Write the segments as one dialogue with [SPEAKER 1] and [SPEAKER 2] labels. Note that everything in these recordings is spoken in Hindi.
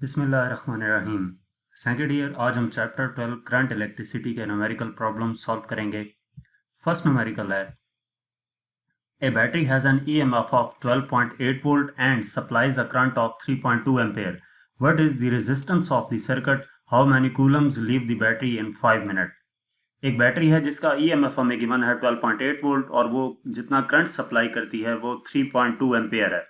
[SPEAKER 1] बिस्मिल्लाहिर्रहमानिर्रहीम। सेकंड ईयर आज हम चैप्टर 12 करंट इलेक्ट्रिसिटी के न्यूमेरिकल प्रॉब्लम सॉल्व करेंगे। फर्स्ट न्यूमेरिकल है A battery has an EMF of 12.8 volt and supplies a current of 3.2 ampere. What is the resistance of the circuit? How many coulombs leave the battery in 5 minute. एक बैटरी है जिसका ईएमएफ हमें गिवन है 12.8 वोल्ट और वो जितना करंट सप्लाई करती है वो 3.2 एम्पेयर है।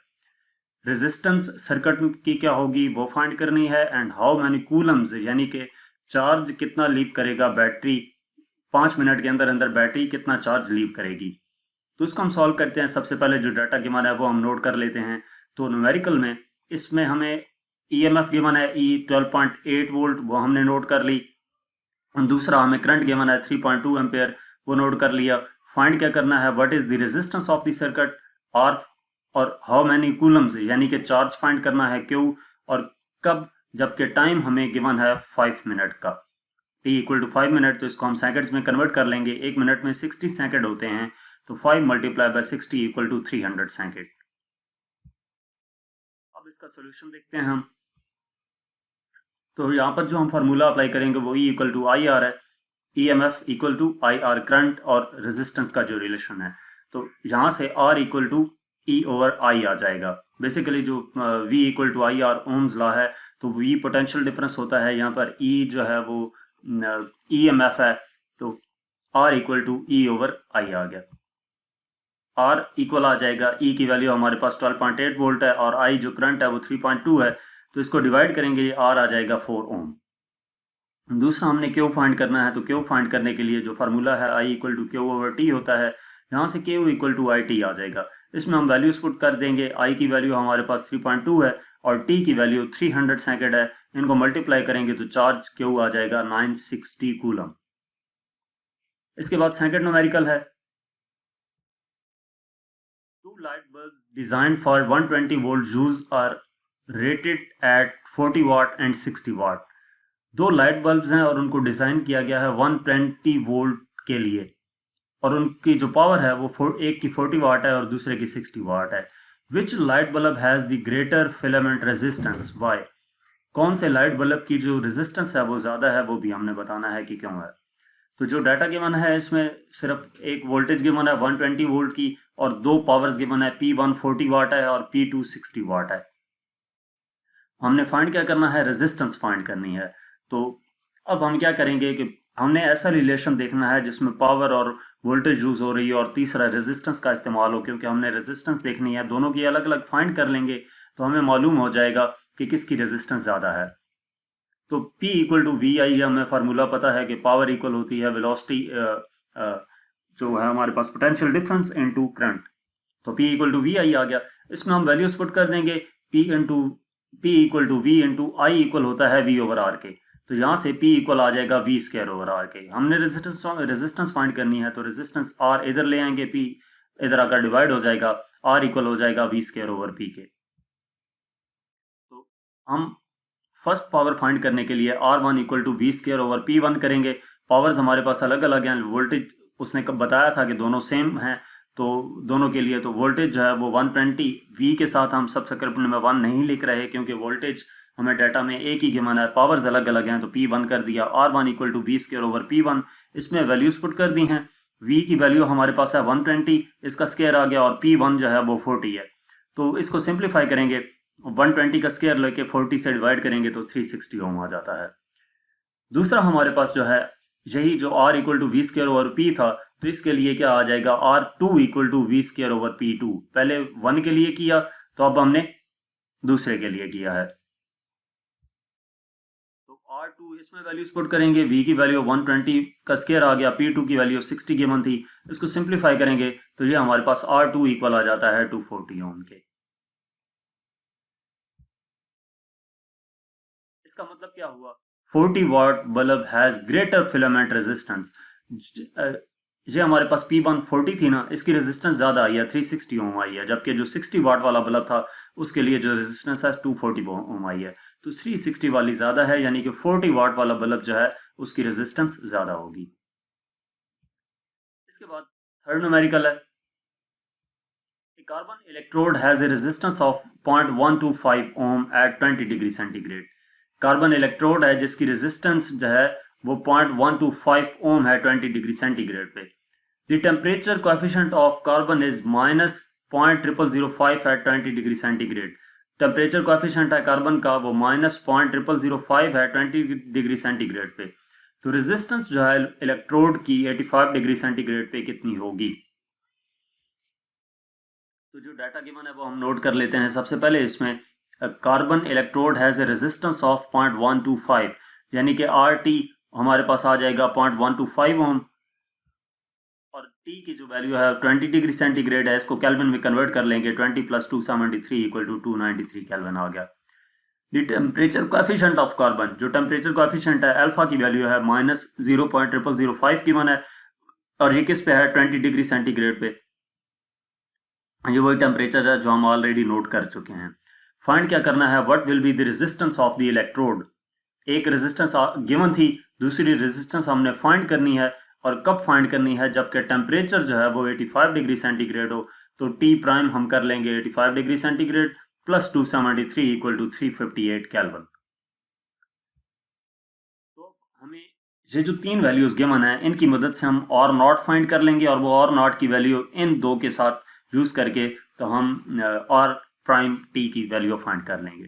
[SPEAKER 1] रेजिस्टेंस सर्किट की क्या होगी वो फाइंड करनी है एंड हाउ मैनी कूलम्स यानी कि चार्ज कितना लीव करेगा बैटरी, 5 मिनट के अंदर अंदर बैटरी कितना चार्ज लीव करेगी। तो इसको हम सॉल्व करते हैं। सबसे पहले जो डाटा गिवन है वो हम नोट कर लेते हैं। तो न्यूमेरिकल में इसमें हमें ईएमएफ गिवन है ई 12.8 वोल्ट, वो हमने नोट कर ली। दूसरा हमें करंट गिवन है 3.2 एम्पेयर, वो नोट कर लिया। फाइंड क्या करना है, what is the resistance of the circuit और हाउ मैनी कूलम्स यानी कि चार्ज फाइंड करना है क्यों और कब, जबकि टाइम हमें गिवन है 5 मिनट का। t इक्वल टू 5 मिनट, तो इसको हम सेकंड्स में कन्वर्ट कर लेंगे। 1 मिनट में 60 सेकंड होते हैं, तो 5 multiply by 60 equal to 300 second. अब इसका सोल्यूशन देखते हैं हम। तो यहाँ पर जो हम फार्मूला अप्लाई करेंगे वो E equal to I R है। EMF equal to I R current और रेजिस्टेंस का जो रिलेशन है, तो यहाँ से R equal to E over I आ जाएगा। बेसिकली जो V equal to I R ohm's law है, तो V पोटेंशियल डिफरेंस होता है, यहाँ पर E जो है वो EMF है, तो R equal to E over I आ गया। R इक्वल आ जाएगा, E की वैल्यू हमारे पास 12.8 वोल्ट है और I जो करंट है वो 3.2 है, तो इसको डिवाइड करेंगे, R आ जाएगा 4 ओम। दूसरा हमने क्यू फाइंड करना है, तो क्यू फाइंड करने के लिए जो फार्मूला है I equal to Q over T होता है, यहाँ से Q equal to I T आ जाएगा। इसमें हम वैल्यूज पुट कर देंगे। आई की वैल्यू हमारे पास 3.2 है और टी की वैल्यू 300 सेकेंड है। इनको मल्टीप्लाई करेंगे तो चार्ज क्यू आ जाएगा 960 कूलम। इसके बाद सेकंड न्यूमेरिकल है, two light bulb design for 120 volt use are rated at 40 watt and 60 watt. दो लाइट बल्ब्स हैं और उनको डिजाइन किया गया है 120 वोल्ट के लिए, और उनकी जो पावर है वो एक की 40 वाट है और दूसरे की 60 वाट है। Which light bulb has the greater filament resistance, why? कौन से लाइट बल्ब की जो रेजिस्टेंस है वो ज्यादा है, वो भी हमने बताना है कि क्यों है। तो जो डाटा गिवन है इसमें सिर्फ एक वोल्टेज गिवन है 120 वोल्ट की और दो पावर्स गिवन है, P1 40 वाट है और P2 60 वाट है। हमने फाइंड क्या करना है, रेजिस्टेंस फाइंड करनी है। तो अब हम क्या करेंगे कि हमने ऐसा रिलेशन देखना है जिसमें पावर और वोल्टेज यूज हो रही है और तीसरा रेजिस्टेंस का इस्तेमाल हो, क्योंकि हमने रेजिस्टेंस देखनी है। दोनों की अलग अलग फाइंड कर लेंगे तो हमें मालूम हो जाएगा कि किसकी रेजिस्टेंस ज्यादा है। तो P इक्वल टू वी आई, हमें फार्मूला पता है कि पावर इक्वल होती है वेलोसिटी जो है हमारे पास पोटेंशियल डिफरेंस इनटू करंट। तो P equal to V I आ गया। इसमें हम वैल्यूज पुट कर देंगे। P equal to V into I equal होता है V ओवर आर के, तो यहाँ से P इक्वल आ जाएगा V स्क्वायर ओवर आर के। हमने रेजिस्टेंस फाइंड करनी है, तो रेजिस्टेंस R इधर ले आएंगे, P इधर आकर डिवाइड हो जाएगा, R इक्वल हो जाएगा V स्क्वायर ओवर P के। तो हम फर्स्ट पावर फाइंड करने के लिए R1 equal to V square over P1 करेंगे। पावर्स हमारे पास अलग अलग हैं, वोल्टेज उसने कब बताया था कि दोनों सेम हैं, तो दोनों के लिए तो वोल्टेज जो है वो 120 वी के साथ हम सब स्क्रिप्ट में 1 नहीं लिख रहे क्योंकि वोल्टेज हमें डाटा में एक ही गिवन है, पावर्स अलग अलग हैं, तो P1 कर दिया। R1 equal to V square over P1, इसमें वैल्यूज पुट कर दी हैं। V की वैल्यू हमारे पास है 120, इसका स्क्वायर आ गया, और P1 जो है वो 40 है। तो इसको सिंप्लीफाई करेंगे, 120 का स्क्वायर लेके 40 से डिवाइड करेंगे तो 360 ओम आ जाता है। दूसरा हमारे पास जो है यही जो R equal to V square over P था, तो इसके लिए क्या आ जाएगा, R2 equal to V square over P2। पहले 1 के लिए किया, तो अब हमने दूसरे के लिए किया है। तो R2 इसमें वैल्यूज पुट करेंगे, V की वैल्यू 120 का स्क्वायर आ गया, P2 की वैल्यू 60 गिवन थी, इसको सिंप्लीफाई करेंगे तो ये हमारे पास R2 इक्वल आ जाता है 240 ओम के। इसका मतलब क्या हुआ, 40 watt bulb has greater filament resistance. ये हमारे पास P1 40 थी ना, इसकी रेजिस्टेंस ज्यादा आई है, 360 ओम आई है, जबकि जो 60 वाट वाला बल्ब था उसके लिए जो रेजिस्टेंस है 240 ओम आई है। तो 360 वाली ज्यादा है, यानी कि 40 वाट वाला बल्ब जो है उसकी रेजिस्टेंस ज्यादा होगी। इसके बाद थर्ड न्यूमेरिकल है, a carbon electrode has a resistance of 0.125 ohm at 20 degree centigrade. Carbon electrode है जिसकी रेजिस्टेंस जो है वो 0.125 ओम है 20 डिग्री सेंटीग्रेड पे। The temperature coefficient of carbon is -0.0005 at 20 degree centigrade. Temperature coefficient है कार्बन का वो -0.0005 है 20 डिग्री सेंटीग्रेड पे। तो रेजिस्टेंस जो है इलेक्ट्रोड की 85 डिग्री सेंटीग्रेड पे कितनी होगी? तो जो डाटा गिवन है वो हम नोट कर लेते हैं। सबसे पहले इसमें carbon electrode has a resistance of 0.125, यानी कि RT हमारे पास आ जाएगा 0.125 ओम, और T की जो वैल्यू है 20 डिग्री सेंटीग्रेड है, इसको केल्विन में कन्वर्ट कर लेंगे। 20 + 273 = 293 केल्विन आ गया। The temperature coefficient of carbon, जो टेम्परेचर कोएफिशिएंट है अल्फा की वैल्यू है -0.0005 गिवन है, और ये किस पे है? 20 डिग्री सेंटीग्रेड पे। ये वही टेम्परेचर है जो हम ऑलरेडी नोट कर चुके हैं। फाइंड क्या करना है? What will be the resistance of the electrode. एक रेजिस्टेंस गिवन थी, दूसरी रेजिस्टेंस हमने फाइंड करनी है, और कब फाइंड करनी है? जबकि टेम्परेचर जो है वो 85 डिग्री सेंटीग्रेड हो। तो टी प्राइम हम कर लेंगे 85 डिग्री सेंटीग्रेड + 273 = 358 केल्विन। तो हमें ये जो तीन वैल्यूज गिवन है इनकी मदद से हम और नॉट फाइंड कर लेंगे, और वो और नॉट की वैल्यू इन दो के साथ यूज करके तो हम और प्राइम टी की वैल्यू फाइंड कर लेंगे।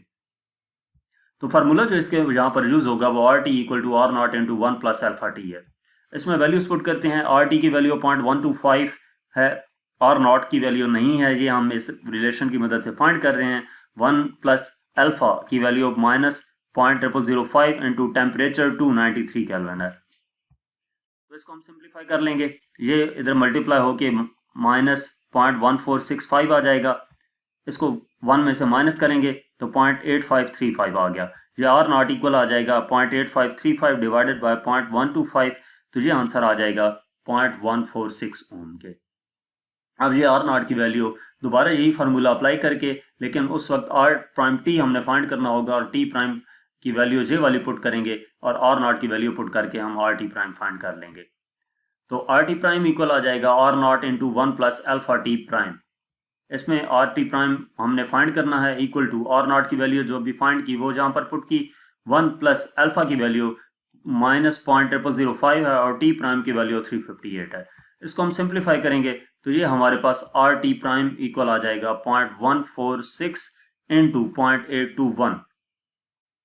[SPEAKER 1] तो फार्मूला जो इसके यहाँ पर यूज होगा वो RT = R0 × 1 + अल्फा टी है। इसमें वैल्यूज पुट करते हैं। RT की वैल्यू 0.125 है, R0 की वैल्यू नहीं है, ये हम इस रिलेशन की मदद से फाइंड कर रहे हैं। 1 + अल्फा की वैल्यू -0.0005 × टेम्परेचर 293 केल्विन है। तो इसको हम सिंप्लीफाई कर लेंगे। ये इधर मल्टीप्लाई होके -0.1465 आ जाएगा। इसको 1 में से माइनस करेंगे तो 0.8535 आ गया। ये R0 इक्वल आ जाएगा 0.8535 डिवाइडेड बाय 0.125, तो ये आंसर आ जाएगा 0.146 ओम के। अब ये R0 की वैल्यू दोबारा यही फार्मूला अप्लाई करके, लेकिन उस वक्त R'T हमने फाइंड करना होगा, और T प्राइम की वैल्यू ये वाली पुट करेंगे, और R0 की वैल्यू पुट करके हम RT प्राइम फाइंड कर लेंगे। तो RT प्राइम इक्वल आ जाएगा R0 × 1 + अल्फा टी प्राइम। इसमें RT प्राइम हमने फाइंड करना है इक्वल टू R0 की वैल्यू जो भी फाइंड की वो जहां पर पुट की, 1 + अल्फा की वैल्यू -0.0005 है, और T प्राइम की वैल्यू 358 है। इसको हम सिंप्लीफाई करेंगे तो ये हमारे पास RT प्राइम इक्वल आ जाएगा 0.146 × 0.821।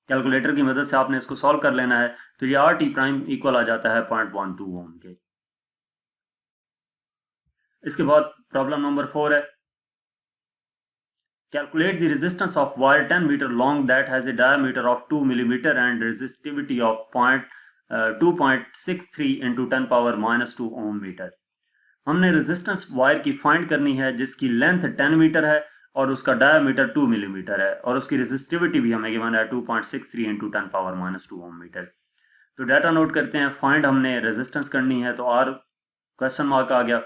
[SPEAKER 1] कैलकुलेटर की मदद से आपने इसको सॉल्व कर लेना है। तो ये RT प्राइम इक्वल आ जाता है 0.12 ओम के। इसके बाद प्रॉब्लम नंबर 4 है, calculate the resistance of wire 10 meter long that has a diameter of 2 millimeter and resistivity of 2.63 × 10⁻⁻2 ohm meter. हमने रेजिस्टेंस वायर की फाइंड करनी है जिसकी लेंथ 10 मीटर है और उसका डायमीटर 2 मिलीमीटर है, और उसकी रेजिस्टिविटी भी हमें गिवन है 2.63 × 10⁻⁻2 ओम मीटर। तो डाटा नोट करते हैं। फाइंड हमने रेजिस्टेंस करनी है, तो R क्वेश्चन मार्क आ गया,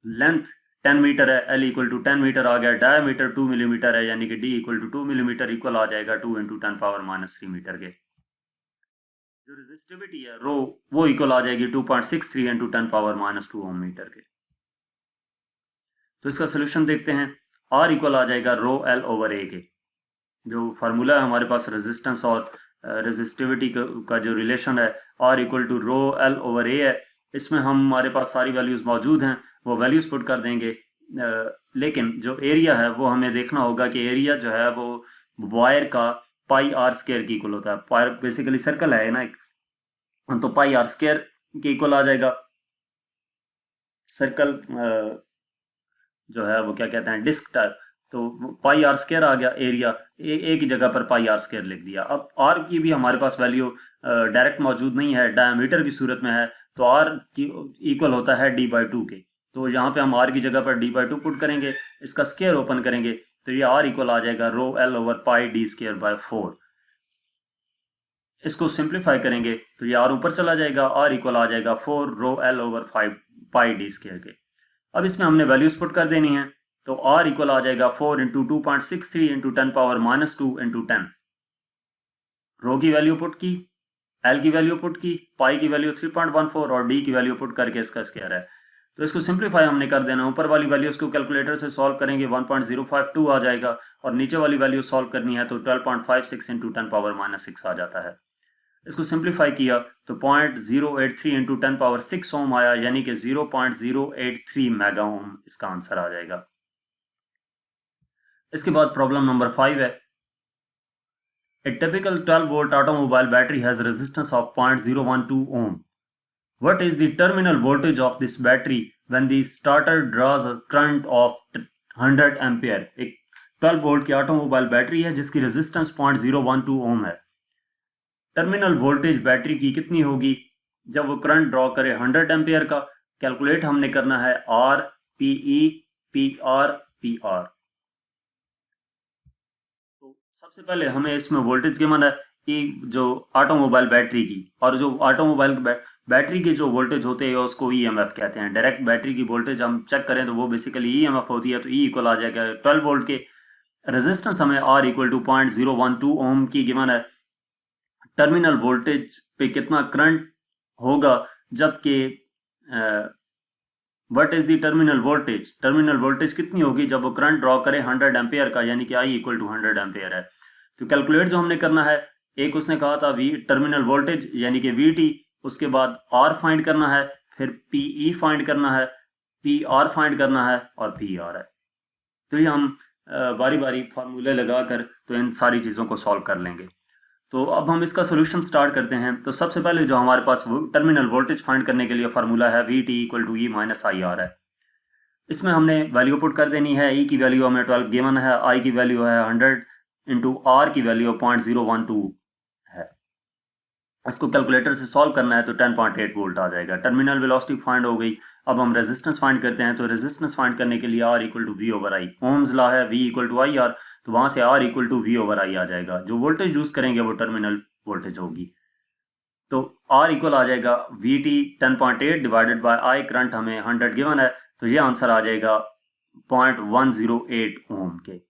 [SPEAKER 1] लेंथ 10 मीटर है, L = 10 मीटर आ गया, डायमीटर 2 मिलीमीटर है, यानी कि D = 2 मिलीमीटर इक्वल आ जाएगा 2 × 10⁻³ मीटर के। जो रेजिस्टिविटी है रो वो इक्वल आ जाएगी 2.63 × 10⁻² ओम मीटर के। तो इसका सोल्यूशन देखते हैं। R इक्वल आ जाएगा ρL/A के। जो फार्मूला है हमारे पास रेजिस्टेंस और रेजिस्टिविटी का जो रिलेशन है R = ρL/A है। इसमें हमारे पास सारी वैल्यूज मौजूद हैं, वो वैल्यूज पुट कर देंगे। लेकिन जो एरिया है वो हमें देखना होगा कि एरिया जो है वो वायर का πr² की इक्वल होता है। वायर बेसिकली सर्कल है ना एक, तो πr² के इक्वल आ जाएगा। सर्कल जो है वो क्या कहते हैं, डिस्क टाइप, तो πr² आ गया एरिया। एक ही जगह पर πr² लिख दिया। अब R की भी हमारे पास वैल्यू डायरेक्ट मौजूद नहीं है, डायमीटर की सूरत में है, तो R की इक्वल होता है D/2 के। तो यहाँ पे हम R की जगह पर D/2 पुट करेंगे, इसका स्क्वायर ओपन करेंगे तो ये R इक्वल आ जाएगा ρL/πd²/4। इसको सिंप्लीफाई करेंगे तो ये R ऊपर चला जाएगा, R इक्वल आ जाएगा 4 ρL/πd² के। अब इसमें हमने वैल्यूज पुट कर देनी है, तो R इक्वल आ जाएगा 4 × 2.63 × 10⁻⁻2 × 10। रो की वैल्यू पुट की, L की वैल्यू पुट की, पाई की वैल्यू 3.14 और D की वैल्यू पुट करके इसका स्क्वायर है। तो इसको सिंप्लीफाई हमने कर देना, ऊपर वाली वैल्यूज को कैलकुलेटर से सॉल्व करेंगे 10.052 आ जाएगा, और नीचे वाली वैल्यू सॉल्व करनी है तो 12.56 इंटू 10⁻⁻6 आ जाता है। इसको सिंप्लीफाई किया तो 0.083 इंटू 10⁻6 ओम आया, यानी कि 0.083 मेगा ओम इसका आंसर आ जाएगा। इसके बाद प्रॉब्लम नंबर 5 है। A typical 12-volt automobile battery has resistance of 0.012 ohm. What is the terminal voltage of this battery when the starter draws a current of 100 ampere? एक 12 वोल्ट की ऑटोमोबाइल बैटरी है जिसकी रेजिस्टेंस 0.012 ओम है। टर्मिनल वोल्टेज बैटरी की कितनी होगी जब वो करंट ड्रॉ करे 100 एम्पियर का? कैलकुलेट हमने करना है R P E P R P R. तो सबसे पहले हमें इसमें वोल्टेज गिवन है कि जो ऑटोमोबाइल बैटरी की, और जो ऑटोमोबाइल बैटरी के जो वोल्टेज होते हैं उसको ईएमएफ कहते हैं। डायरेक्ट बैटरी की वोल्टेज हम चेक करें तो वो बेसिकली ईएमएफ होती है, तो ई इक्वल आ जाएगा 12 वोल्ट के। रेजिस्टेंस हमें आर इक्वल टू 0.012 ओम की गिवन है। टर्मिनल वोल्टेज पे कितना करंट होगा जबकि what is the terminal voltage, terminal voltage कितनी होगी जब वो करंट ड्रॉ करे 100 एम्पियर का, यानी कि आई इक्वल टू 100 एम्पियर है। तो कैलकुलेट जो हमने करना है, एक उसने कहा था वी टर्मिनल वोल्टेज यानी कि वी टी, उसके बाद आर फाइंड करना है, फिर पी ई फाइंड करना है, पी आर फाइंड करना है, और पी आर है। तो ये हम बारी बारी फार्मूले लगाकर तो इन सारी चीज़ों को सॉल्व कर लेंगे। तो अब हम इसका सोल्यूशन स्टार्ट करते हैं। तो सबसे पहले जो हमारे पास टर्मिनल वोल्टेज फाइंड करने के लिए फार्मूला है V T equal to E minus I R है। इसमें हमने वैल्यू पुट कर देनी है। ई की वैल्यू हमें 12 गिवन है, आई की वैल्यू है 100 इंटू आर की वैल्यू 0.012 है। इसको कैलकुलेटर से सॉल्व करना है तो 10.8 वोल्ट आ जाएगा। टर्मिनल वेलोसिटी फाइंड हो गई। अब हम रेजिस्टेंस फाइंड करते हैं। तो रेजिस्टेंस फाइंड करने के लिए R equal to V over I, Ohm's law है V equal to I R, तो वहां से R equal to V over I आ जाएगा। जो वोल्टेज यूज करेंगे वो टर्मिनल वोल्टेज होगी। तो आर इक्वल आ जाएगा we T 10.8 divided by I, current हमें 100 गिवन है, तो ये आंसर आ जाएगा 0.108 ओम के।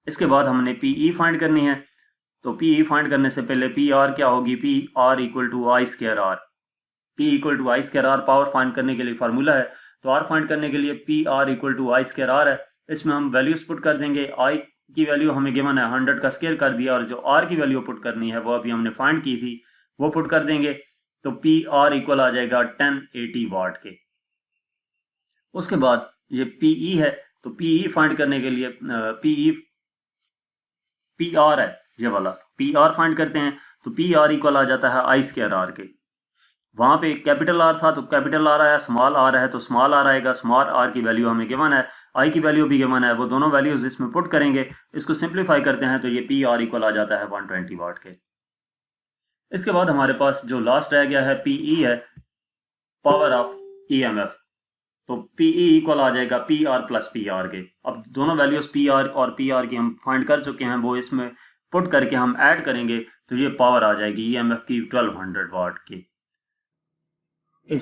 [SPEAKER 1] इसके बाद हमने पी ई फाइंड करनी है। तो पी ई फाइंड करने से पहले पी आर क्या होगी, P R equal to I square R. P equal to I square R power find करने के लिए फार्मूला है। तो आर फाइंड करने के लिए P R equal to I square R है। इसमें हम वैल्यूज पुट कर देंगे। आई की वैल्यू हमें गिवन है 100 का स्क्वायर कर दिया, और जो आर की वैल्यू पुट करनी है वो अभी हमने फाइंड की थी वो पुट कर देंगे। तो पी आर इक्वल आ जाएगा 1080 वाट के। उसके बाद ये पीई है, तो पीई फाइंड करने के लिए पी आर है, ये वाला पी आर फाइंड करते हैं। तो पी आर इक्वल आ जाता है आई स्क्वायर आर के। वहां पे कैपिटल आर था तो कैपिटल आर आया, स्मॉल आर है तो स्मॉल आर आएगा। स्मॉल आर की वैल्यू हमें गिवन है, आई की वैल्यू भी गिवन है, वो दोनों वैल्यूज इसमें पुट करेंगे। इसको सिंप्लीफाई करते हैं तो ये पी आर इक्वल आ जाता है 120 वाट के। इसके बाद हमारे पास जो लास्ट रह गया है पीई है, पावर ऑफ ईएमएफ। तो पीई इक्वल आ जाएगा P R plus P R के। अब दोनों वैल्यूज पी आर और पी आर की हम फाइंड कर चुके हैं, वो इसमें पुट करके हम ऐड करेंगे तो ये पावर आ जाएगी ईएमएफ की 1200 वाट की। A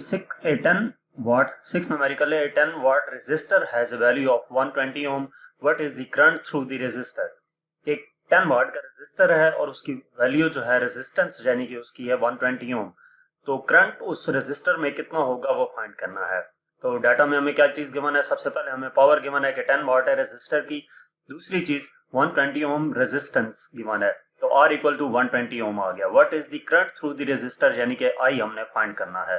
[SPEAKER 1] 10 watt 6 numerically a 10 watt resistor has a value of 120 ohm. What is the current through the resistor? एक 10 वाट का रेजिस्टर है और उसकी वैल्यू जो है रेजिस्टेंस यानी कि उसकी है 120 ओम। तो करंट उस रेजिस्टर में कितना होगा वो फाइंड करना है। तो डाटा में हमें क्या चीज गिवन है, सबसे पहले हमें पावर गिवन है कि 10 वाट है रेजिस्टर की। दूसरी चीज 120 ओम रेजिस्टेंस गिवन है, तो R इक्वल टू 120 ओम आ गया। What is the current through the resistor यानी कि I हमने फाइंड करना है।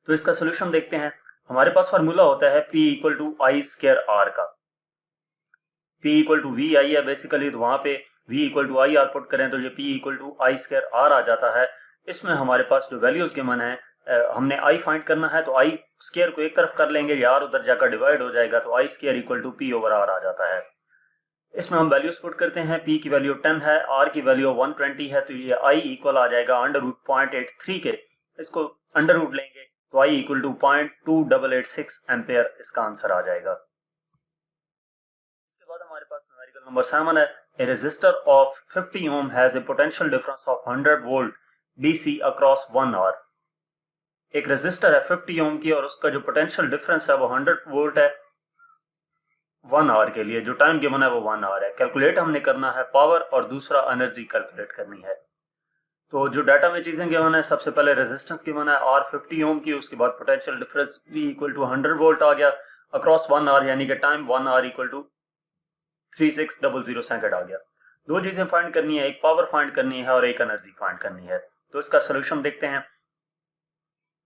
[SPEAKER 1] तो इसका सोल्यूशन देखते हैं। हमारे पास फार्मूला होता है P equal to I square R का। P equal to V I है बेसिकली, तो वहां पे V equal to I R put करें तो ये P equal to I square R आ जाता है। इसमें हमारे पास जो वैल्यूज के मन है, हमने I फाइंड करना है, तो I स्क्वायर को एक तरफ कर लेंगे, या R उधर जाकर डिवाइड हो जाएगा, तो I square equal to P over R आ जाता है। इसमें हम वैल्यूज पुट करते हैं। P की वैल्यू 10 है, R की वैल्यू 120 है, तो ये I इक्वल आ जाएगा अंडर रूट 0.83 के। इसको अंडर रूट लेंगे तो I इक्वल टू 0.2886 एम्पेयर इसका आंसर आ जाएगा। इसके बाद हमारे पास न्यूमेरिकल नंबर 7 है। A resistor of 50 ohm has a potential difference of 100 volt DC across 1 hour. एक रेजिस्टर है 50 ओम की और उसका जो पोटेंशियल डिफरेंस है वो 100 वोल्ट है 1 आवर के लिए। जो टाइम गिवन है वो 1 आवर है। कैलकुलेट हमने करना है पावर और दूसरा एनर्जी कैलकुलेट करनी है। तो जो डाटा में चीजें गिवन है, सबसे पहले रेजिस्टेंस गिवन है R 50 ओम की, उसके बाद potential difference V equal to 100 volt आ गया अक्रॉस 1 आवर, यानी कि time 1 hour equal to 3600 second आ गया। दो चीजें फाइंड करनी है, एक पावर फाइंड करनी है और एक एनर्जी फाइंड करनी है। तो इसका सोल्यूशन देखते हैं।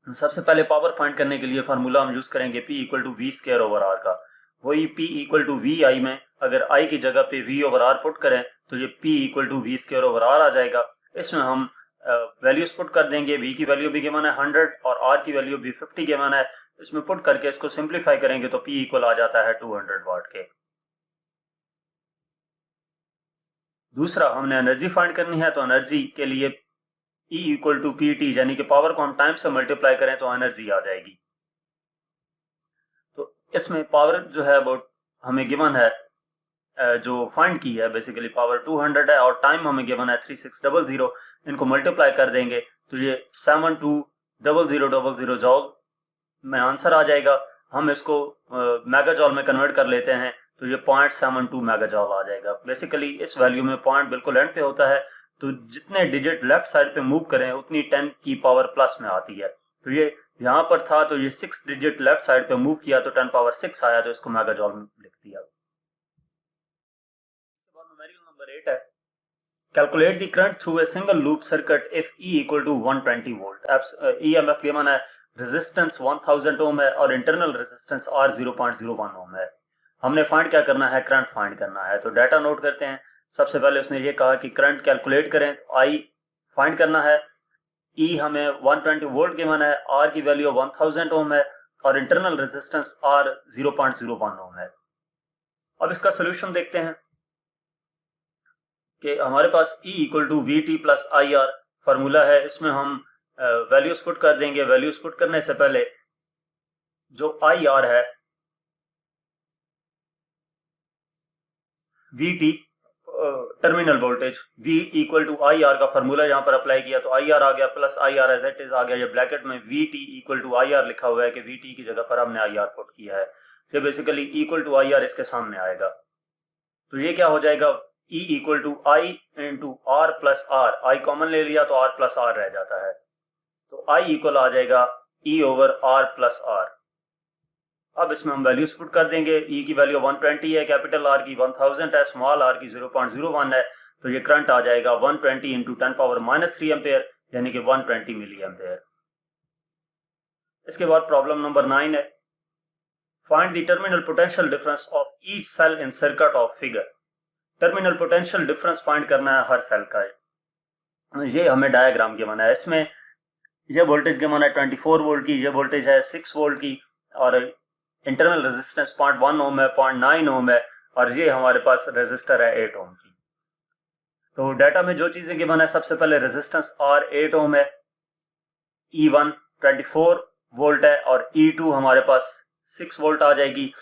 [SPEAKER 1] सबसे पहले पावर फाइंड करने के लिए फार्मूला हम यूज करेंगे P equal to V square over R का। वही P equal to V I में अगर I की जगह पे V ओवर आर पुट करें तो ये P equal to V square over R आ जाएगा। इसमें हम वैल्यूज पुट कर देंगे। V की वैल्यू भी गिवन है 100 और R की वैल्यू भी 50 गिवन है। इसमें पुट करके इसको सिंप्लीफाई करेंगे तो P इक्वल आ जाता है 200 वाट के। दूसरा, हमने एनर्जी फाइंड करनी है, तो एनर्जी के लिए E equal to P T, यानी कि पावर को हम टाइम से मल्टीप्लाई करें तो एनर्जी आ जाएगी। तो इसमें पावर जो है वो हमें गिवन है, जो फाइंड की है बेसिकली पावर 200 है और टाइम हमें गिवन है 3600। इनको मल्टीप्लाई कर देंगे तो ये 720000 जॉल में आंसर आ जाएगा। हम इसको मेगा जॉल में कन्वर्ट कर लेते हैं तो ये 0.72 मेगा जॉल आ जाएगा। बेसिकली इस वैल्यू में पॉइंट बिल्कुल एंड पे होता है, तो जितने डिजिट लेफ्ट साइड पे मूव करें उतनी 10 की पावर प्लस में आती है। तो ये यहाँ पर था तो ये 6 डिजिट लेफ्ट साइड पे मूव किया तो 10 पावर 6 आया, तो इसको मेगा जॉल में लिख दिया। इसके बाद न्यूमेरिकल नंबर 8 है, calculate the current through a single loop circuit if E equal to 120 volt. EMF given है, रेजिस्टेंस 1000 ओम है और इंटरनल रेजिस्टेंस R 0.01 ओम है। हमने फाइंड क्या करना है, करंट फाइंड करना है। तो डाटा नोट करते हैं। सबसे पहले उसने ये कहा कि करंट कैलकुलेट करें, तो I फाइंड करना है। E हमें 120 वोल्ट गिवन है, R की वैल्यू 1000 ओम है और इंटरनल रेजिस्टेंस R 0.01 ओम है। अब इसका सोल्यूशन देखते हैं कि हमारे पास E equal to V T plus I R formula है। इसमें हम वैल्यूज पुट कर देंगे। वैल्यूज पुट करने से पहले जो आई आर है, V T terminal voltage, V equal to I R का फार्मूला यहाँ पर अप्लाई किया तो आई आर आ गया plus I R as it is आ गया। ये ब्रैकेट में V T equal to I R लिखा हुआ है कि वी टी की जगह पर हमने आई आर पुट किया है। तो basically equal to I R इसके सामने आएगा। तो ये क्या हो जाएगा, E equal to I into R plus R. I common ले लिया तो आर प्लस आर रह जाता है, तो I इक्वल आ जाएगा E over R plus R. अब इसमें हम वैल्यूज पुट कर देंगे। E की वैल्यू 120 है, कैपिटल R की 1000 है, स्मॉल r की 0.01 है। तो ये करंट आ जाएगा 120 इंटू 10 पावर माइनस 3 एम्पेयर, यानी कि 120 मिली एम्पेयर। इसके बाद प्रॉब्लम नंबर 9 है, find the terminal potential difference of each cell in circuit of figure. Terminal potential difference find करना है हर सेल का। ये हमें डायग्राम गिवन है। इसमें ये वोल्टेज गिवन है 24 वोल्ट की, ये वोल्टेज है 6 वोल्ट की और इंटरनल रेजिस्टेंस 0.1 ओम है, 0.9 ओम है और ये हमारे पास रेजिस्टर है 8 ओम की। तो डाटा में जो चीजें गिवन है, सबसे पहले रेजिस्टेंस R 8 ओम है, E1 24 वोल्ट है और E2 हमारे पास 6 वोल्ट आ जाएगी।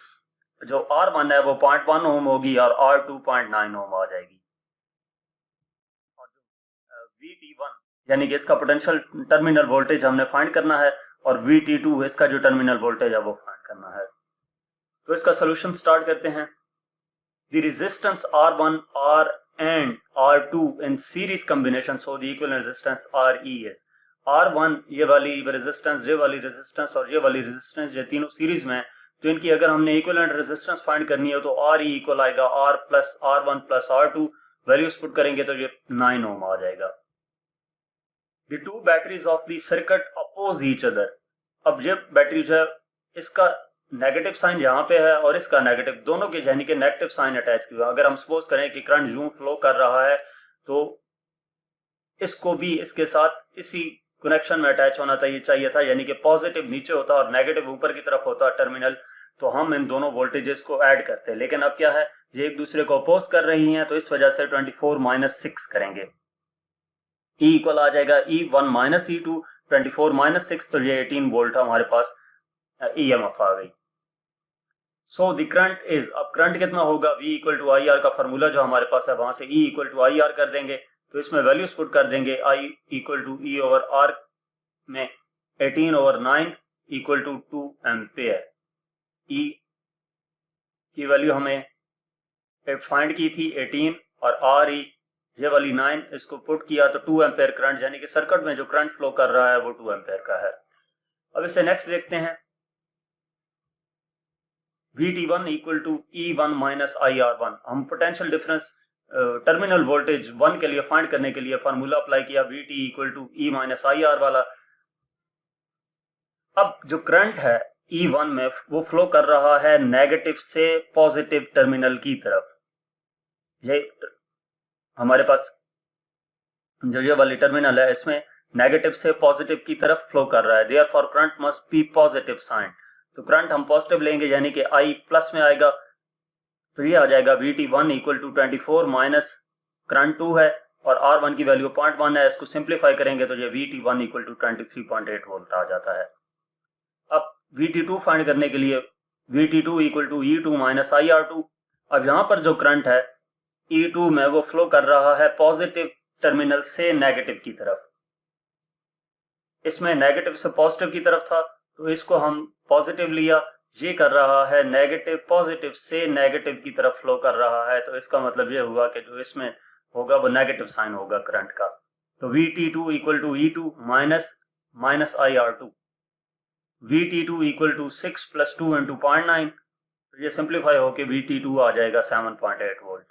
[SPEAKER 1] जो R1 है वो 0.1 ओम होगी और R2 0.9 ओम आ जाएगी। और VT1 यानी कि इसका पोटेंशियल टर्मिनल वोल्टेज हमने फाइंड करना है और VT2 इसका जो टर्मिनल वोल्टेज है वो फाइंड करना है। तो इसका सोल्यूशन स्टार्ट करते हैं। The resistance R1, R and R2 in series combination, so the equivalent resistance RE is R1, ये वाली रेजिस्टेंस, ये वाली रेजिस्टेंस और ये वाली रेजिस्टेंस, ये तीनों सीरीज में, तो इनकी अगर हमने इक्विवेलेंट रेजिस्टेंस फाइंड करनी है तो RE इक्वल आएगा R plus R1 plus R2। Values put करेंगे तो ये 9 ओम आ जाएगा। The two batteries of the circuit oppose each other। अब ये बैटरी जो है इसका नेगेटिव साइन यहाँ पे है और इसका नेगेटिव, दोनों के यानी कि नेगेटिव साइन अटैच किया। अगर हम सपोज करें कि करंट यूं फ्लो कर रहा है तो इसको भी इसके साथ इसी कनेक्शन में अटैच होना चाहिए था, यानी कि पॉजिटिव नीचे होता और नेगेटिव ऊपर की तरफ होता टर्मिनल। तो हम इन दोनों वोल्टेजेस को ऐड करते हैं, लेकिन अब क्या है, ये एक दूसरे को अपोज कर रही हैं, तो इस वजह से 24 माइनस 6 करेंगे। E इक्वल आ जाएगा E1 माइनस E2, 24 माइनस 6, तो ये 18 वोल्ट हमारे पास EMF आ गई। सो द करंट इज, अब करंट कितना होगा, V equal to I R का फॉर्मूला जो हमारे पास है वहां से E equal to I R कर देंगे, तो इसमें वैल्यूज पुट कर देंगे। I equal to E over R में 18 over 9 equal to 2 ampere. E की वैल्यू हमें फाइंड की थी 18 और RE ये वाली 9 इसको पुट किया तो 2 एम्पेयर करंट, यानी कि सर्किट में जो करंट फ्लो कर रहा है वो 2 एम्पेयर का है। अब इसे नेक्स्ट देखते हैं। VT1 equal to E1 minus IR1। हम पोटेंशियल डिफरेंस टर्मिनल वोल्टेज 1 के लिए फाइंड करने के लिए फार्मूला अप्लाई किया VT equal to E minus IR वाला। अब जो करंट है E1 में वो फ्लो कर रहा है नेगेटिव से पॉजिटिव टर्मिनल की तरफ। ये हमारे पास जो ये वाली टर्मिनल है इसमें नेगेटिव से पॉजिटिव की तरफ फ्लो कर रहा है, therefore current must be positive sign. तो करंट हम पॉजिटिव लेंगे यानी कि I प्लस में आएगा, तो ये आ जाएगा VT1 equal to 24 minus current 2 है और R1 की वैल्यू 0.1 है। इसको सिंप्लीफाई करेंगे तो ये VT1 इक्वल टू 23.8 वोल्ट आ जाता है। अब VT2 फाइंड करने के लिए VT2 equal to E2 minus IR2। अब यहाँ पर जो करंट है E2 में वो फ्लो कर रहा है पॉजिटिव टर्मिनल से नेगेटिव की तरफ। इसमें नेगेटिव से पॉजिटिव की तरफ था तो इसको हम पॉजिटिव लिया, ये कर रहा है नेगेटिव पॉजिटिव से नेगेटिव की तरफ फ्लो कर रहा है, तो इसका मतलब ये हुआ कि जो इसमें होगा वो नेगेटिव साइन होगा करंट का। तो VT2 equal to E2 minus IR2। VT2 equal to 6 plus 2 into 0.9, तो ये सिंप्लीफाई होके VT2 आ जाएगा 7.8 वोल्ट।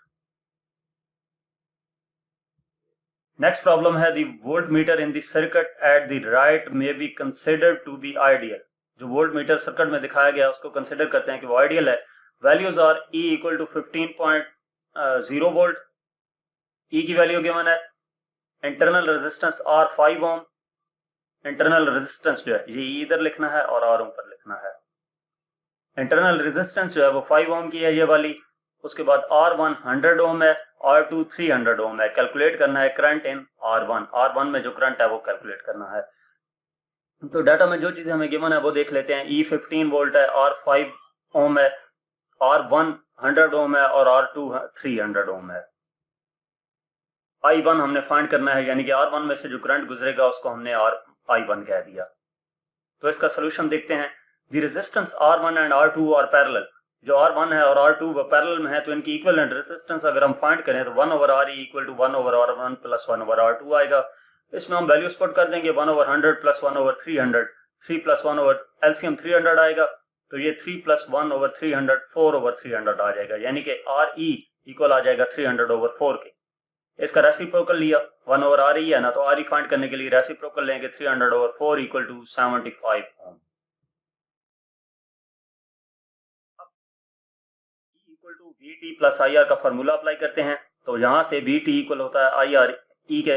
[SPEAKER 1] नेक्स्ट प्रॉब्लम है the voltmeter in the circuit at the right may be considered to be ideal. जो वोल्ट मीटर सर्किट में दिखाया गया उसको कंसिडर करते हैं कि वो आइडियल है। Values are E equal to 15.0 volt, E की वैल्यू गिवन है। Internal resistance R 5 ohm. Internal resistance जो है ये इधर लिखना है और R ऊपर लिखना है। इंटरनल रेजिस्टेंस जो है वो 5 ओम की है ये वाली। उसके बाद R1 100 ओम है, R2 300 ओम है। कैलकुलेट करना है करंट इन R1 में जो करंट है वो कैलकुलेट करना है। तो डाटा में जो चीजें हमें गिवन है वो देख लेते हैं। E 15 वोल्ट है, R 5 ओम है, R1 100 ओम है और R2 300 ओम है। I1 हमने फाइंड करना है, यानी कि R1 में से जो करंट गुजरेगा उसको हमने I1 कह दिया। तो इसका सोल्यूशन देखते हैं। The resistance R1 and R2 are parallel. जो R1 है और R2 वो पैरेलल में है, तो इनकी इक्विवेलेंट रेजिस्टेंस अगर हम फाइंड करें तो 1 over RE equal to 1 over R1 plus 1 over R2 आएगा। इसमें हम वैल्यूज पुट कर देंगे 1 over 100 plus 1 over 300, 3 plus 1 over LCM 300 आएगा, तो ये 3 प्लस 1 ओवर 300 4 ओवर 300 आ जाएगा, यानी कि RE इक्वल आ जाएगा 300 ओवर 4 के। इसका रेसिप्रोकल लिया, 1 ओवर RE है ना, तो RE फाइंड करने के लिए रेसिप्रोकल लेंगे 300 over 4 equal to 75 ohm. Equal to VT plus IR का फॉर्मूला अप्लाई करते हैं। तो यहां से VT इक्वल होता है IR E के,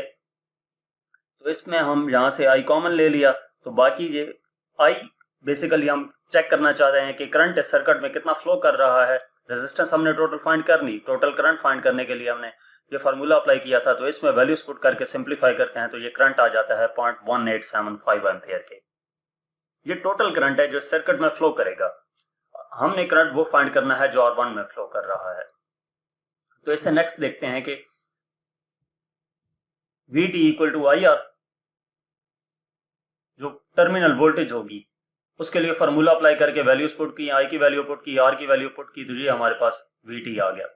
[SPEAKER 1] तो इसमें हम यहाँ से I कॉमन ले लिया, तो बाकी ये I बेसिकली हम चेक करना चाहते हैं कि करंट इस सर्किट में कितना फ्लो कर रहा है। रेजिस्टेंस हमने टोटल फाइंड करनी, टोटल करंट फाइंड करने के लिए हमने ये फार्मूला अप्लाई किया था। तो इसमें वैल्यूज पुट करके सिंप्लीफाई करते हैं तो ये करंट आ जाता है 0.1875 एम्पियर के। ये टोटल करंट है जो सर्किट में फ्लो करेगा। हमने करंट वो फाइंड करना है जो R1 में फ्लो कर रहा है। तो इसे नेक्स्ट देखते हैं कि VT इक्वल टू IR जो टर्मिनल वोल्टेज होगी उसके लिए फार्मूला अप्लाई करके वैल्यूज पुट की, I की वैल्यू पुट की, R की वैल्यू पुट की, तो ये हमारे पास VT आ गया।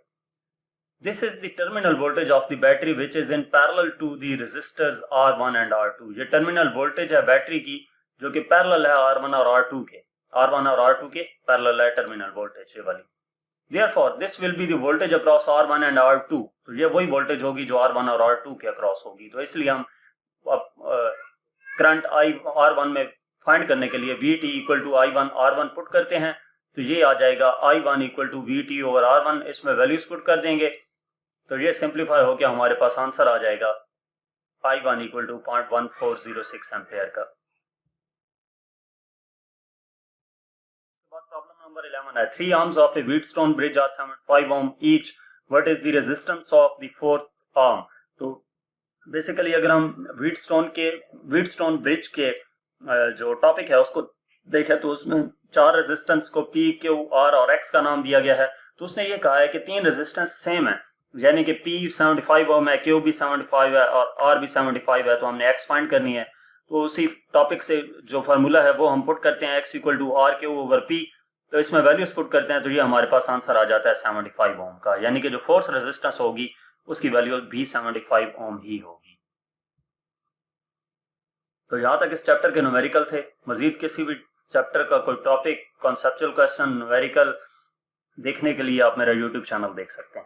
[SPEAKER 1] This is the terminal voltage of the battery which is in parallel to the resistors R1 and R2। ये टर्मिनल वोल्टेज है बैटरी की जो कि पैरेलल है R1 और R2 के। R1 और R2 के पैरेलल है टर्मिनल वोल्टेज ये वाली। Therefore, this will be the voltage across R1 and R2। तो ये वही वोल्टेज होगी जो R1 और R2 के अक्रॉस होगी। तो इसलिए हम करंट R1 में फाइंड करने के लिए VT equal to I1 R1 put करते हैं, तो ये आ जाएगा I1 equal to VT over R1। इसमें वैल्यूज पुट कर देंगे तो ये सिंप्लीफाई होकर हमारे पास आंसर आ जाएगा I1 इक्वल टू 0.1406 एम्पेयर का। प्रॉब्लम नंबर 11 है 3 arms of a Wheatstone bridge are 75 ohm each. What is the resistance of the fourth arm? तो बेसिकली अगर हम व्हीटस्टोन ब्रिज के जो टॉपिक है उसको देखें तो उसमें 4 रेजिस्टेंस को P, Q, R और X का नाम दिया गया है। तो उसने ये कहा है कि 3 रेजिस्टेंस सेम है, यानी कि P 75 ओम है, Q भी 75 है और R भी 75 है, तो हमने X फाइंड करनी है। तो उसी टॉपिक से जो फार्मूला है वो हम पुट करते हैं, X equal to RQ over P। तो इसमें वैल्यूज पुट करते हैं तो ये हमारे पास आंसर आ जाता है 75 ओम का, यानी कि जो फोर्थ रेजिस्टेंस होगी उसकी वैल्यू भी 75 ओम ही होगी। तो यहाँ तक इस चैप्टर के न्यूमेरिकल थे। मजीद किसी भी चैप्टर का कोई टॉपिक, कॉन्सेप्चुअल क्वेश्चन, न्यूमेरिकल देखने के लिए आप मेरा यूट्यूब चैनल देख सकते हैं।